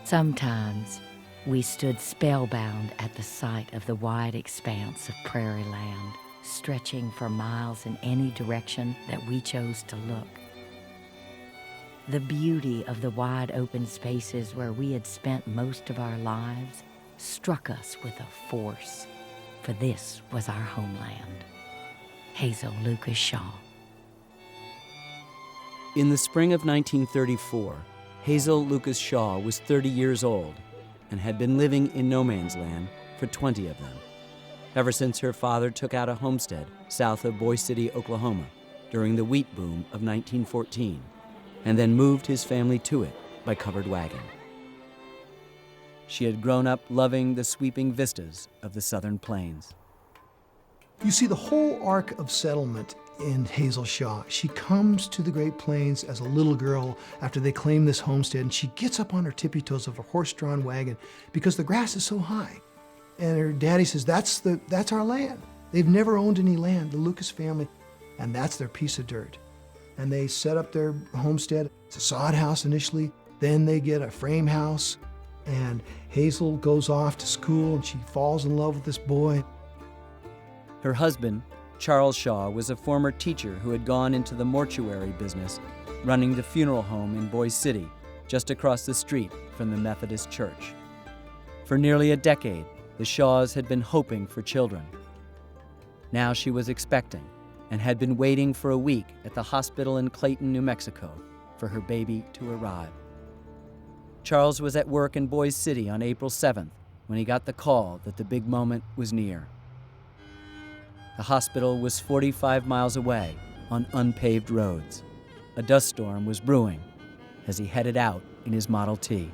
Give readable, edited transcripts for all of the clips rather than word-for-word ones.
Sometimes we stood spellbound at the sight of the wide expanse of prairie land, stretching for miles in any direction that we chose to look. The beauty of the wide open spaces where we had spent most of our lives struck us with a force, for this was our homeland. Hazel Lucas Shaw. In the spring of 1934, Hazel Lucas Shaw was 30 years old and had been living in no man's land for 20 of them, ever since her father took out a homestead south of Boise City, Oklahoma, during the wheat boom of 1914, and then moved his family to it by covered wagon. She had grown up loving the sweeping vistas of the southern plains. You see the whole arc of settlement in Hazel Shaw. She comes to the Great Plains as a little girl after they claim this homestead, and she gets up on her tippy toes of a horse-drawn wagon because the grass is so high. And her daddy says, that's our land. They've never owned any land, the Lucas family, and that's their piece of dirt. And they set up their homestead. It's a sod house initially, then they get a frame house, and Hazel goes off to school and she falls in love with this boy. Her husband, Charles Shaw, was a former teacher who had gone into the mortuary business, running the funeral home in Boise City, just across the street from the Methodist Church. For nearly a decade, the Shaws had been hoping for children. Now she was expecting and had been waiting for a week at the hospital in Clayton, New Mexico, for her baby to arrive. Charles was at work in Boise City on April 7th when he got the call that the big moment was near. The hospital was 45 miles away on unpaved roads. A dust storm was brewing as he headed out in his Model T.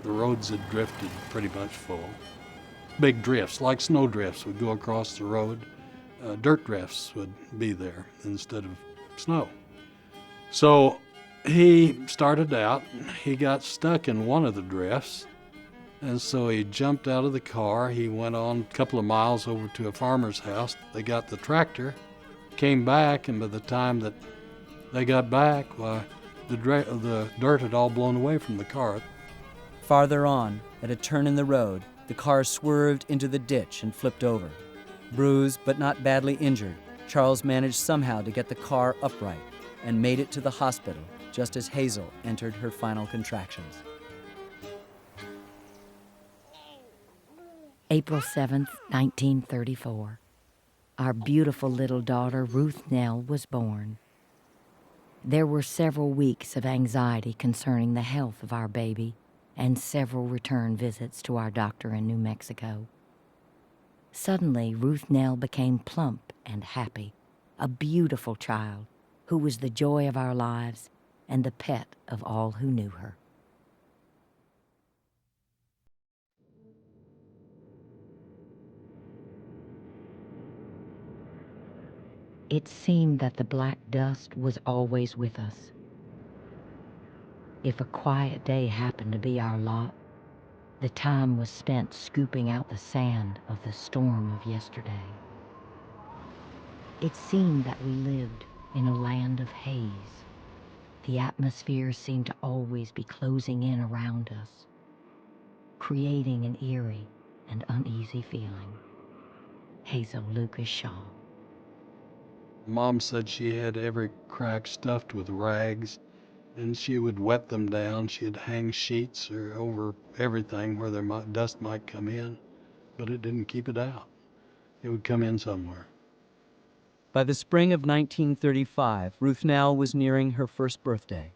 The roads had drifted pretty much full. Big drifts, like snow drifts, would go across the road. Dirt drifts would be there instead of snow. So he started out, he got stuck in one of the drifts, and so he jumped out of the car. He went on a couple of miles over to a farmer's house. They got the tractor, came back, and by the time that they got back, why, the dirt had all blown away from the car. Farther on, at a turn in the road, the car swerved into the ditch and flipped over. Bruised but not badly injured, Charles managed somehow to get the car upright and made it to the hospital just as Hazel entered her final contractions. April 7th, 1934. Our beautiful little daughter, Ruth Nell, was born. There were several weeks of anxiety concerning the health of our baby and several return visits to our doctor in New Mexico. Suddenly, Ruth Nell became plump and happy, a beautiful child who was the joy of our lives and the pet of all who knew her. It seemed that the black dust was always with us. If a quiet day happened to be our lot, the time was spent scooping out the sand of the storm of yesterday. It seemed that we lived in a land of haze. The atmosphere seemed to always be closing in around us, creating an eerie and uneasy feeling. Hazel Lucas Shaw. Mom said she had every crack stuffed with rags, and she would wet them down. She'd hang sheets over everything where dust might come in, but it didn't keep it out. It would come in somewhere. By the spring of 1935, Ruth Nell was nearing her first birthday.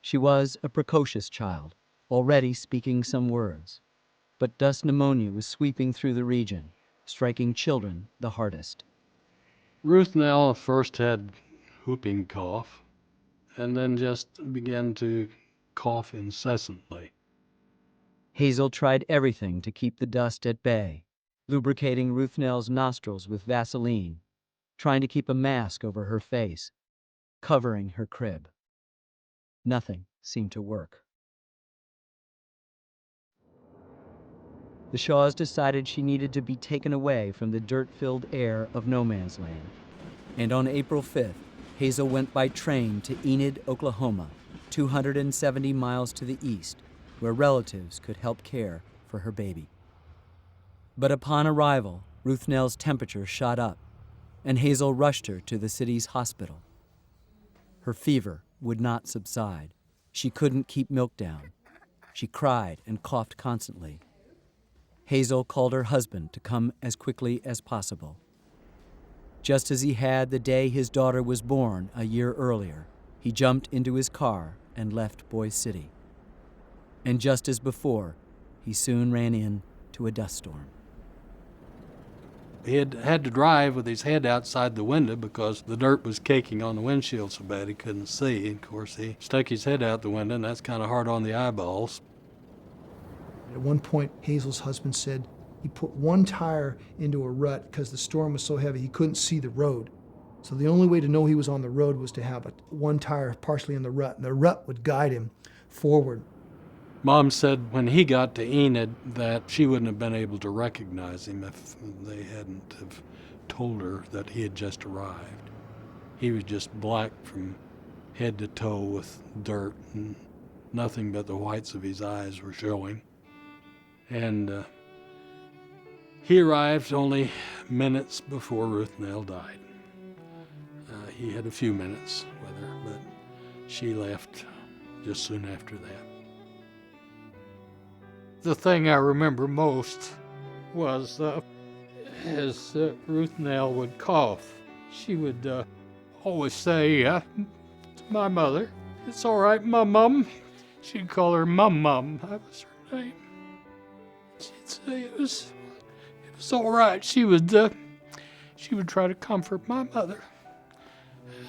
She was a precocious child, already speaking some words. But dust pneumonia was sweeping through the region, striking children the hardest. Ruth Nell first had whooping cough, and then just began to cough incessantly. Hazel tried everything to keep the dust at bay, lubricating Ruth Nell's nostrils with Vaseline, trying to keep a mask over her face, covering her crib. Nothing seemed to work. The Shaws decided she needed to be taken away from the dirt-filled air of no man's land. And on April 5th, Hazel went by train to Enid, Oklahoma, 270 miles to the east, where relatives could help care for her baby. But upon arrival, Ruth Nell's temperature shot up, and Hazel rushed her to the city's hospital. Her fever would not subside. She couldn't keep milk down. She cried and coughed constantly. Hazel called her husband to come as quickly as possible. Just as he had the day his daughter was born a year earlier, he jumped into his car and left Boise City. And just as before, he soon ran into a dust storm. He had to drive with his head outside the window because the dirt was caking on the windshield so bad he couldn't see. And of course, he stuck his head out the window, and that's kind of hard on the eyeballs. At one point, Hazel's husband said he put one tire into a rut because the storm was so heavy he couldn't see the road. So the only way to know he was on the road was to have one tire partially in the rut, and the rut would guide him forward. Mom said when he got to Enid that she wouldn't have been able to recognize him if they hadn't have told her that he had just arrived. He was just black from head to toe with dirt, and nothing but the whites of his eyes were showing. And he arrived only minutes before Ruth Nell died. He had a few minutes with her, but she left just soon after that. The thing I remember most was as Ruth Nell would cough, she would always say to my mother, "It's all right, Mum." She'd call her Mum. That was her name. She'd say it was all right. She would try to comfort my mother. And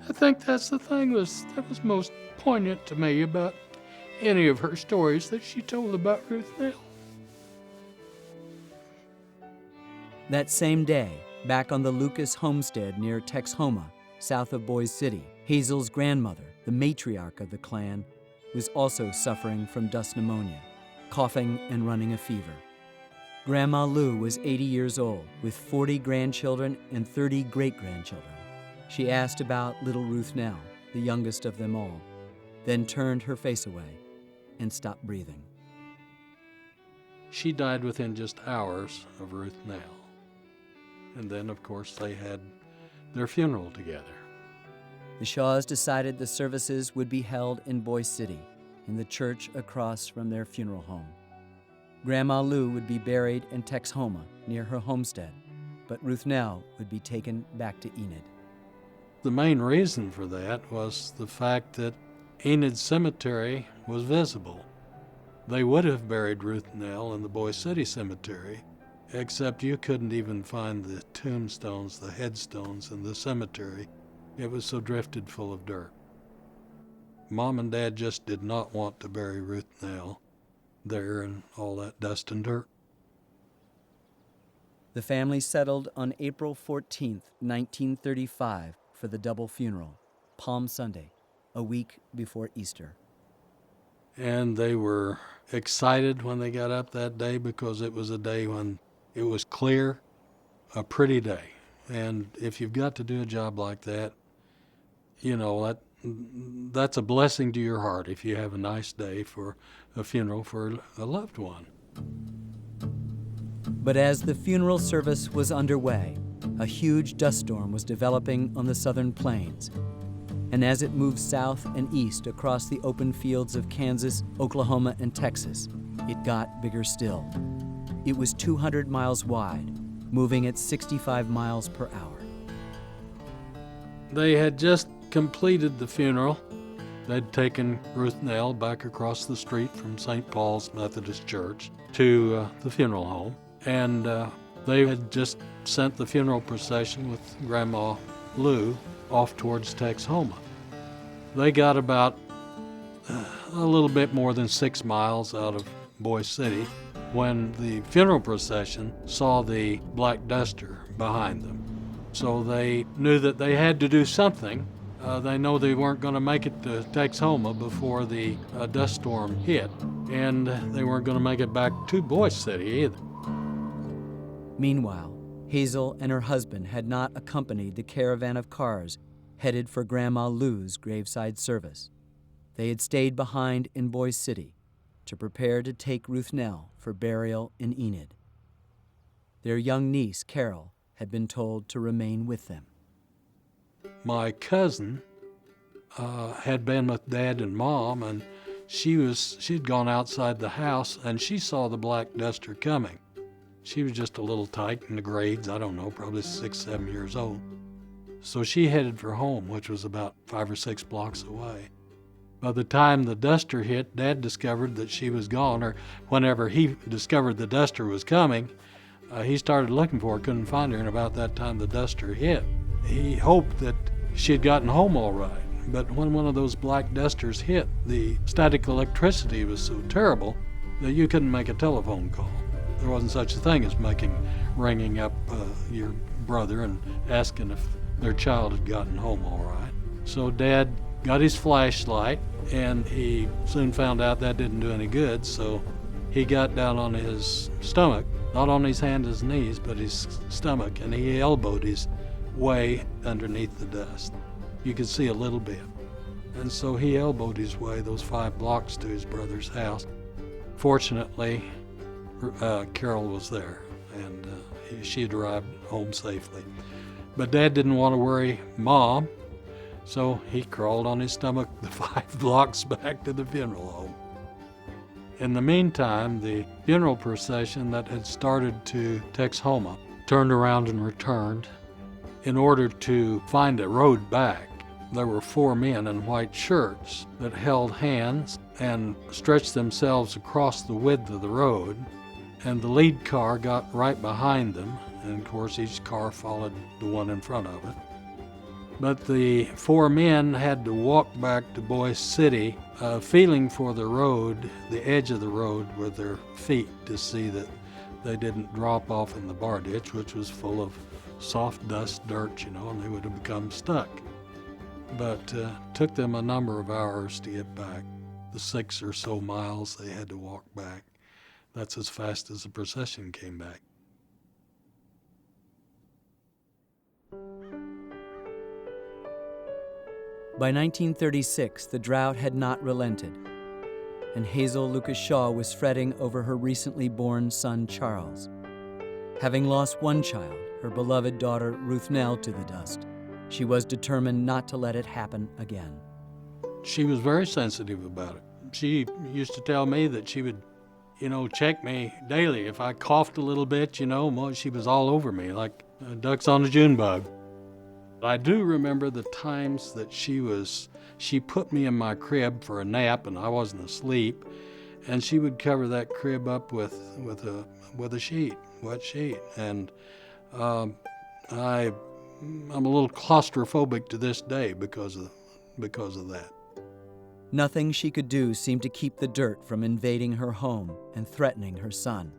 I think that's the thing that was most poignant to me about any of her stories that she told about Ruth Nell. That same day, back on the Lucas homestead near Texhoma, south of Boise City, Hazel's grandmother, the matriarch of the clan, was also suffering from dust pneumonia, coughing and running a fever. Grandma Lou was 80 years old, with 40 grandchildren and 30 great-grandchildren. She asked about little Ruth Nell, the youngest of them all, then turned her face away and stopped breathing. She died within just hours of Ruth Nell. And then, of course, they had their funeral together. The Shaws decided the services would be held in Boise City, in the church across from their funeral home. Grandma Lou would be buried in Texhoma, near her homestead, but Ruth Nell would be taken back to Enid. The main reason for that was the fact that Enid Cemetery was visible. They would have buried Ruth Nell in the Boise City Cemetery, except you couldn't even find the tombstones, the headstones in the cemetery. It was so drifted full of dirt. Mom and Dad just did not want to bury Ruth Nell there in all that dust and dirt. The family settled on April 14th, 1935, for the double funeral, Palm Sunday, a week before Easter. And they were excited when they got up that day because it was a day when it was clear, a pretty day. And if you've got to do a job like that, you know, that's a blessing to your heart if you have a nice day for a funeral for a loved one. But as the funeral service was underway, a huge dust storm was developing on the southern plains. And as it moved south and east across the open fields of Kansas, Oklahoma, and Texas, it got bigger still. It was 200 miles wide, moving at 65 miles per hour. They had just completed the funeral. They'd taken Ruth Nell back across the street from St. Paul's Methodist Church to the funeral home. And they had just sent the funeral procession with Grandma Lou off towards Texhoma. They got about a little bit more than 6 miles out of Boise City when the funeral procession saw the black duster behind them. So they knew that they had to do something. They know they weren't going to make it to Texhoma before the dust storm hit, and they weren't going to make it back to Boise City either. Meanwhile, Hazel and her husband had not accompanied the caravan of cars headed for Grandma Lou's graveside service. They had stayed behind in Boise City to prepare to take Ruth Nell for burial in Enid. Their young niece, Carol, had been told to remain with them. My cousin had been with Dad and Mom, and she'd gone outside the house, and she saw the black duster coming. She was just a little tight in the grades, I don't know, probably 6, 7 years old. So she headed for home, which was about 5 or 6 blocks away. By the time the duster hit, Dad discovered that she was gone, or whenever he discovered the duster was coming, he started looking for her, couldn't find her, and about that time the duster hit. He hoped that she had gotten home all right, but when one of those black dusters hit, the static electricity was so terrible that you couldn't make a telephone call. There wasn't such a thing as ringing up your brother and asking if their child had gotten home all right. So Dad got his flashlight, and he soon found out that didn't do any good, so he got down on his stomach, not on his hands and knees, but his stomach, and he elbowed his way underneath the dust. You could see a little bit. And so he elbowed his way those 5 blocks to his brother's house. Fortunately, Carol was there, and she had arrived home safely. But Dad didn't want to worry Mom, so he crawled on his stomach the 5 blocks back to the funeral home. In the meantime, the funeral procession that had started to Texhoma turned around and returned. In order to find a road back, there were 4 men in white shirts that held hands and stretched themselves across the width of the road, and the lead car got right behind them, and of course each car followed the one in front of it. But the 4 men had to walk back to Boise City, feeling for the road, the edge of the road with their feet to see that they didn't drop off in the bar ditch, which was full of soft dust, dirt, and they would have become stuck. But took them a number of hours to get back. The 6 or so miles they had to walk back. That's as fast as the procession came back. By 1936, the drought had not relented, and Hazel Lucas Shaw was fretting over her recently born son, Charles. Having lost one child, her beloved daughter Ruth Nell, to the dust, she was determined not to let it happen again. She was very sensitive about it. She used to tell me that she would, check me daily. If I coughed a little bit, she was all over me like ducks on a June bug. I do remember the times that she put me in my crib for a nap, and I wasn't asleep, and she would cover that crib up with a sheet, wet sheet, and I'm a little claustrophobic to this day because of that. Nothing she could do seemed to keep the dirt from invading her home and threatening her son.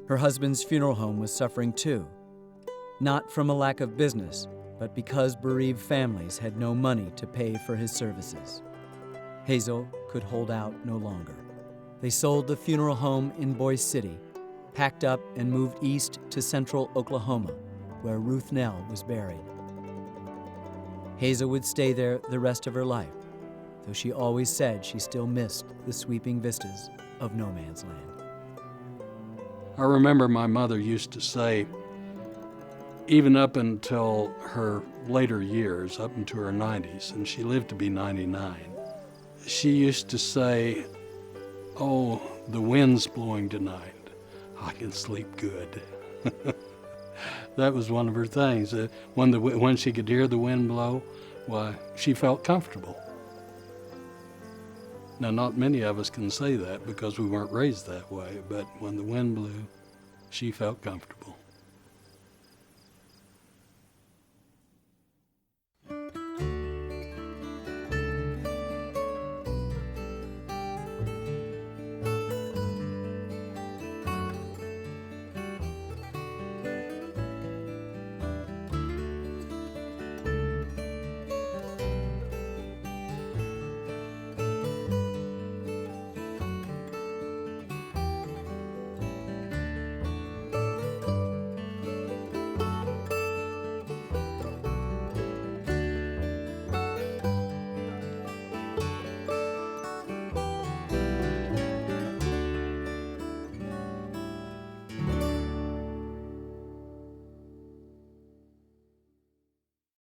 Her husband's funeral home was suffering too, not from a lack of business, but because bereaved families had no money to pay for his services. Hazel could hold out no longer. They sold the funeral home in Boise City, packed up and moved east to central Oklahoma, where Ruth Nell was buried. Hazel would stay there the rest of her life, though she always said she still missed the sweeping vistas of no man's land. I remember my mother used to say, even up until her later years, up into her 90s, and she lived to be 99, she used to say, "Oh, the wind's blowing tonight. I can sleep good." That was one of her things. When she could hear the wind blow, why, she felt comfortable. Now, not many of us can say that because we weren't raised that way, but when the wind blew, she felt comfortable.